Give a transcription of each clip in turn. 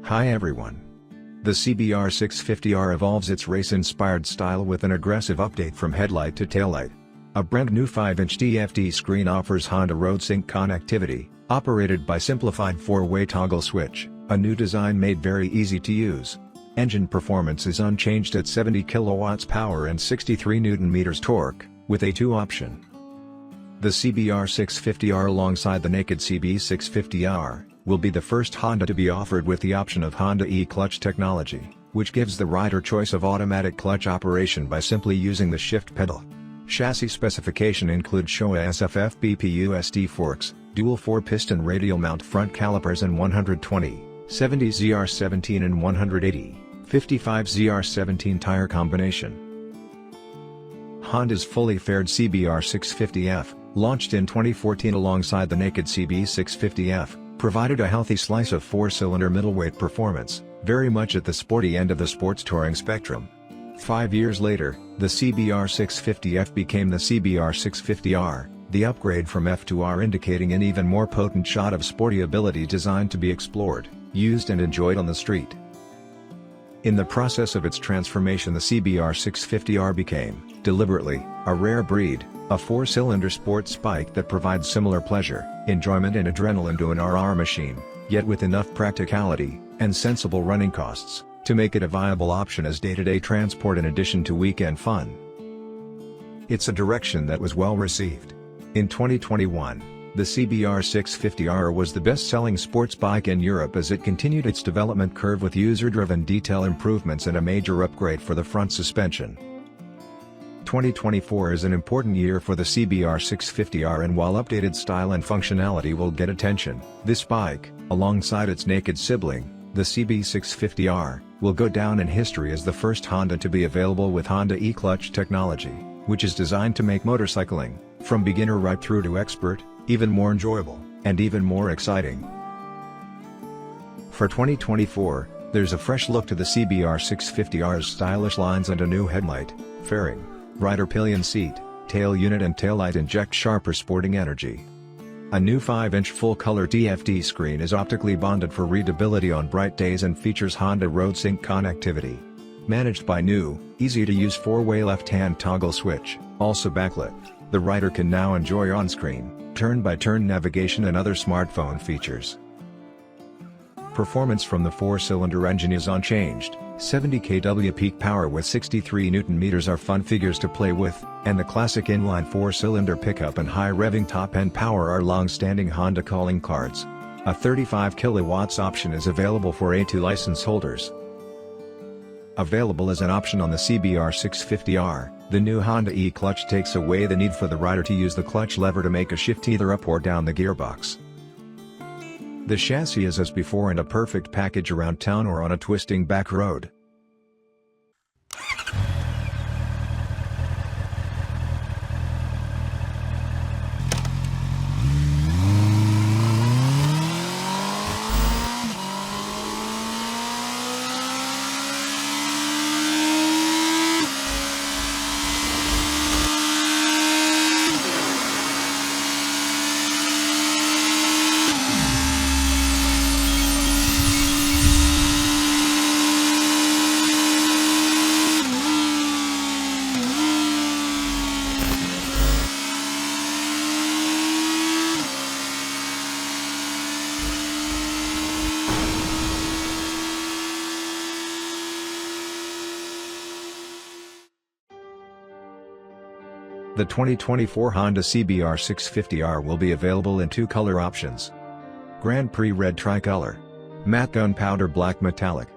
Hi everyone. The CBR650R evolves its race-inspired style with an aggressive update from headlight to taillight. A brand new 5-inch TFT screen offers Honda RoadSync connectivity, operated by simplified 4-way toggle switch, a new design made very easy to use. Engine performance is unchanged at 70 kW power and 63 Nm torque, with a 2 option. The CBR650R alongside the naked CB650R, will be the first Honda to be offered with the option of Honda E-clutch technology, which gives the rider choice of automatic clutch operation by simply using the shift pedal. Chassis specification includes Showa SFF-BP USD forks, dual 4-piston radial mount front calipers and 120, 70 ZR17 and 180, 55 ZR17 tire combination. Honda's fully faired CBR650F, launched in 2014 alongside the naked CB650F, provided a healthy slice of 4-cylinder middleweight performance, very much at the sporty end of the sports touring spectrum. 5 years later, the CBR650F became the CBR650R, the upgrade from F to R, indicating an even more potent shot of sporty ability designed to be explored, used and enjoyed on the street. In the process of its transformation, the CBR650R became, deliberately, a rare breed, a 4-cylinder sports bike that provides similar pleasure, enjoyment and adrenaline to an RR machine, yet with enough practicality, and sensible running costs, to make it a viable option as day-to-day transport in addition to weekend fun. It's a direction that was well received. In 2021, the CBR650R was the best-selling sports bike in Europe as it continued its development curve with user-driven detail improvements and a major upgrade for the front suspension. 2024 is an important year for the CBR650R, and while updated style and functionality will get attention, this bike, alongside its naked sibling, the CB650R, will go down in history as the first Honda to be available with Honda E-clutch technology, which is designed to make motorcycling, from beginner right through to expert, even more enjoyable, and even more exciting. For 2024, there's a fresh look to the CBR650R's stylish lines and a new headlight, fairing, rider pillion seat, tail unit and taillight inject sharper sporting energy. A new 5-inch full-color TFT screen is optically bonded for readability on bright days and features Honda RoadSync connectivity. Managed by new, easy-to-use 4-way left-hand toggle switch, also backlit, the rider can now enjoy on-screen, turn-by-turn navigation and other smartphone features. Performance from the 4-cylinder engine is unchanged. 70 kW peak power with 63 Nm are fun figures to play with, and the classic inline 4-cylinder pickup and high revving top-end power are long-standing Honda calling cards. A 35 kW option is available for A2 license holders. Available as an option on the CBR650R, the new Honda E-clutch takes away the need for the rider to use the clutch lever to make a shift either up or down the gearbox. The chassis is as before and a perfect package around town or on a twisting back road. The 2024 Honda CBR650R will be available in 2 color options: Grand Prix Red Tricolour, Matte Gunpowder Black Metallic.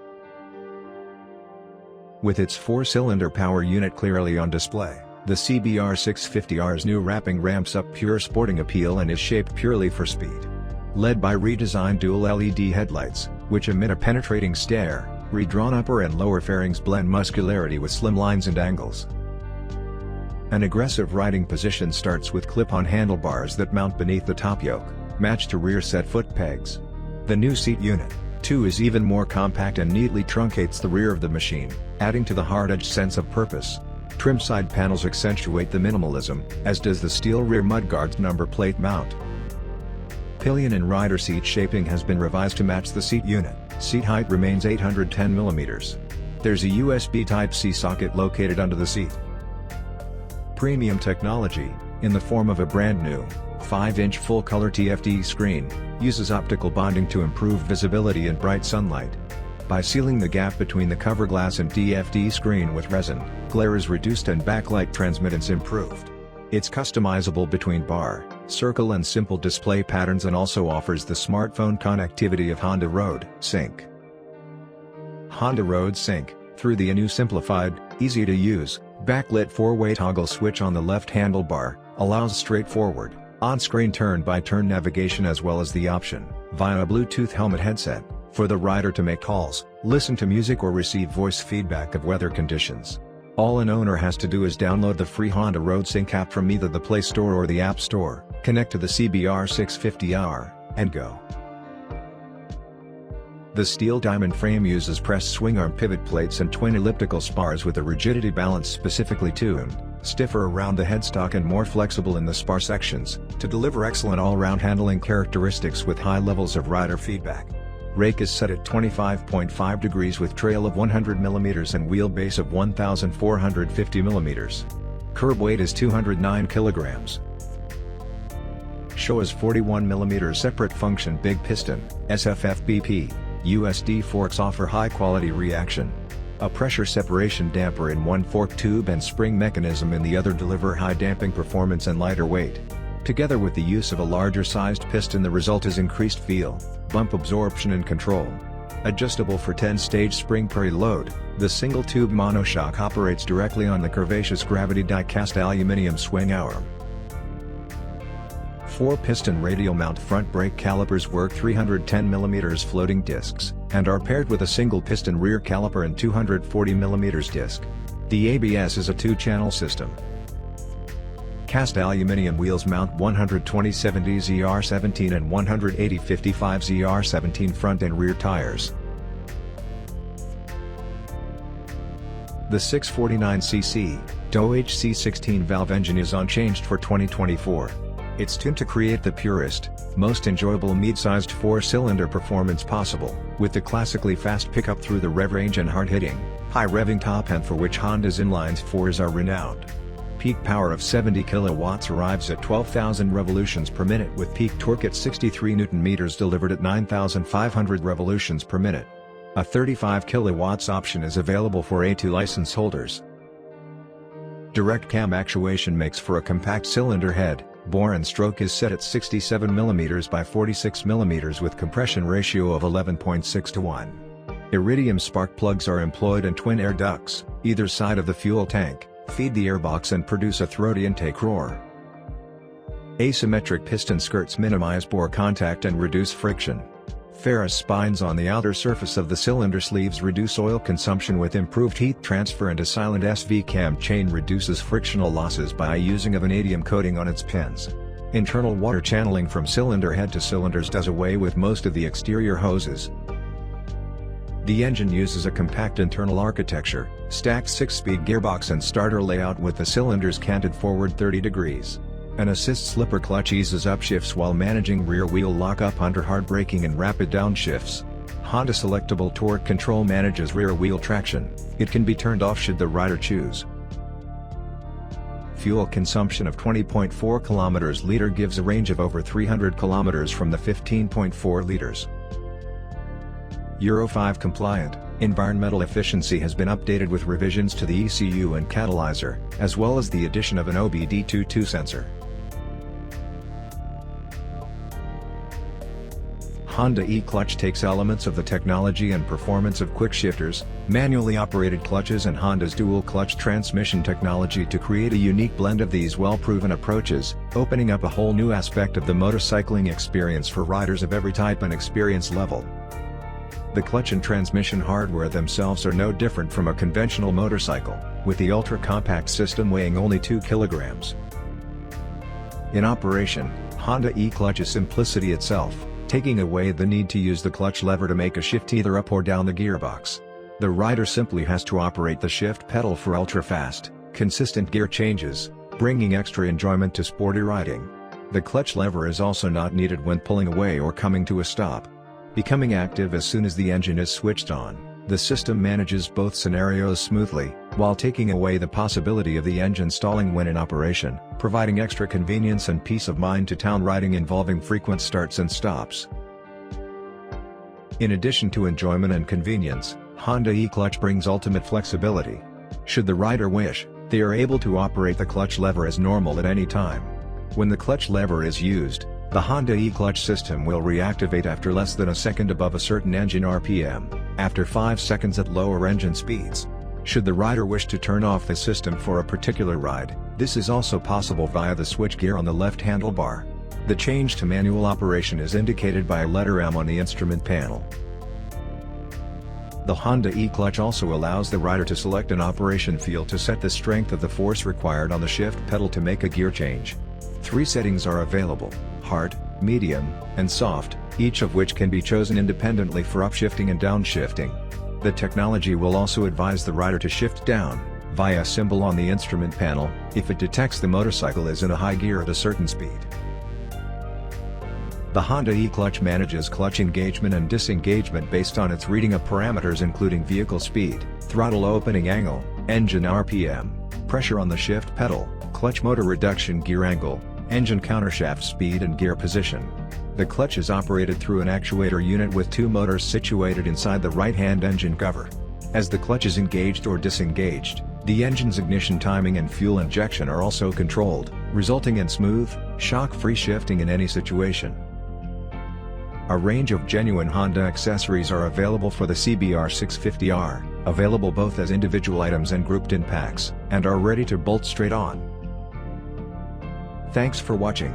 With its 4-cylinder power unit clearly on display, the CBR650R's new wrapping ramps up pure sporting appeal and is shaped purely for speed. Led by redesigned dual LED headlights, which emit a penetrating stare, redrawn upper and lower fairings blend muscularity with slim lines and angles. An aggressive riding position starts with clip-on handlebars that mount beneath the top yoke, matched to rear set foot pegs. The new seat unit, too, is even more compact and neatly truncates the rear of the machine, adding to the hard-edged sense of purpose. Trim side panels accentuate the minimalism, as does the steel rear mudguard's number plate mount. Pillion and rider seat shaping has been revised to match the seat unit, Seat height remains 810 mm. There's a USB Type-C socket located under the seat. Premium technology, in the form of a brand new 5-inch full-color TFT screen, uses optical bonding to improve visibility in bright sunlight. By sealing the gap between the cover glass and TFT screen with resin, glare is reduced and backlight transmittance improved. It's customizable between bar, circle and simple display patterns and also offers the smartphone connectivity of Honda RoadSync. Honda RoadSync, through the new simplified, easy-to-use, backlit 4-way toggle switch on the left handlebar, allows straightforward, on-screen turn-by-turn navigation as well as the option, via a Bluetooth helmet headset, for the rider to make calls, listen to music or receive voice feedback of weather conditions. All an owner has to do is download the free Honda RoadSync app from either the Play Store or the App Store, connect to the CBR650R, and go. The steel diamond frame uses pressed swing arm pivot plates and twin elliptical spars with a rigidity balance specifically tuned, stiffer around the headstock and more flexible in the spar sections, to deliver excellent all-round handling characteristics with high levels of rider feedback. Rake is set at 25.5 degrees with trail of 100 mm and wheelbase of 1,450 mm. Curb weight is 209 kg. Showa's 41 mm separate function big piston, SFF-BP USD forks offer high-quality reaction. A pressure separation damper in one fork tube and spring mechanism in the other deliver high damping performance and lighter weight. Together with the use of a larger-sized piston, the result is increased feel, bump absorption and control. Adjustable for 10-stage spring preload, the single-tube monoshock operates directly on the curvaceous gravity die-cast aluminum swing arm. 4-piston radial mount front brake calipers work 310 mm floating discs, and are paired with a single-piston rear caliper and 240 mm disc. The ABS is a 2-channel system. Cast aluminum wheels mount 120/70 ZR17 and 180/55 ZR17 front and rear tires. The 649cc DOHC 16-valve engine is unchanged for 2024. It's tuned to create the purest, most enjoyable mid-sized 4-cylinder performance possible, with the classically fast pickup through the rev range and hard-hitting, high-revving top end for which Honda's inline 4s are renowned. Peak power of 70 kW arrives at 12,000 revolutions per minute with peak torque at 63 Nm delivered at 9,500 revolutions per minute. A 35 kW option is available for A2 license holders. Direct cam actuation makes for a compact cylinder head. Bore and stroke is set at 67 mm by 46 mm with compression ratio of 11.6:1. Iridium spark plugs are employed and twin air ducts, either side of the fuel tank, feed the airbox and produce a throaty intake roar. Asymmetric piston skirts minimize bore contact and reduce friction. Ferrous spines on the outer surface of the cylinder sleeves reduce oil consumption with improved heat transfer, and a silent SV cam chain reduces frictional losses by using a vanadium coating on its pins. Internal water channeling from cylinder head to cylinders does away with most of the exterior hoses. The engine uses a compact internal architecture, stacked 6-speed gearbox and starter layout with the cylinders canted forward 30 degrees. An assist slipper clutch eases upshifts while managing rear wheel lock-up under hard braking and rapid downshifts. Honda selectable torque control manages rear wheel traction. It can be turned off should the rider choose. Fuel consumption of 20.4 km/liter gives a range of over 300 km from the 15.4 liters. Euro 5 compliant, environmental efficiency has been updated with revisions to the ECU and catalyzer, as well as the addition of an OBD22 sensor. Honda e-clutch takes elements of the technology and performance of quick shifters, manually operated clutches and Honda's dual clutch transmission technology to create a unique blend of these well-proven approaches, opening up a whole new aspect of the motorcycling experience for riders of every type and experience level. The clutch and transmission hardware themselves are no different from a conventional motorcycle, with the ultra-compact system weighing only 2 kilograms. In operation, Honda e-clutch is simplicity itself, taking away the need to use the clutch lever to make a shift either up or down the gearbox. The rider simply has to operate the shift pedal for ultra-fast, consistent gear changes, bringing extra enjoyment to sporty riding. The clutch lever is also not needed when pulling away or coming to a stop. becoming active as soon as the engine is switched on. The system manages both scenarios smoothly, while taking away the possibility of the engine stalling when in operation, providing extra convenience and peace of mind to town riding involving frequent starts and stops. In addition to enjoyment and convenience, Honda e-clutch brings ultimate flexibility. Should the rider wish, they are able to operate the clutch lever as normal at any time. When the clutch lever is used, the Honda e-clutch system will reactivate after less than a second above a certain engine RPM, after 5 seconds at lower engine speeds. Should the rider wish to turn off the system for a particular ride, this is also possible via the switchgear on the left handlebar. The change to manual operation is indicated by a letter M on the instrument panel. The Honda e-clutch also allows the rider to select an operation field to set the strength of the force required on the shift pedal to make a gear change. 3 settings are available: hard, medium, and soft, each of which can be chosen independently for upshifting and downshifting. The technology will also advise the rider to shift down, via a symbol on the instrument panel, if it detects the motorcycle is in a high gear at a certain speed. The Honda e-clutch manages clutch engagement and disengagement based on its reading of parameters including vehicle speed, throttle opening angle, engine RPM, pressure on the shift pedal, clutch motor reduction gear angle, engine countershaft speed and gear position. The clutch is operated through an actuator unit with 2 motors situated inside the right-hand engine cover. As the clutch is engaged or disengaged, the engine's ignition timing and fuel injection are also controlled, resulting in smooth, shock-free shifting in any situation. A range of genuine Honda accessories are available for the CBR650R, available both as individual items and grouped in packs, and are ready to bolt straight on. Thanks for watching.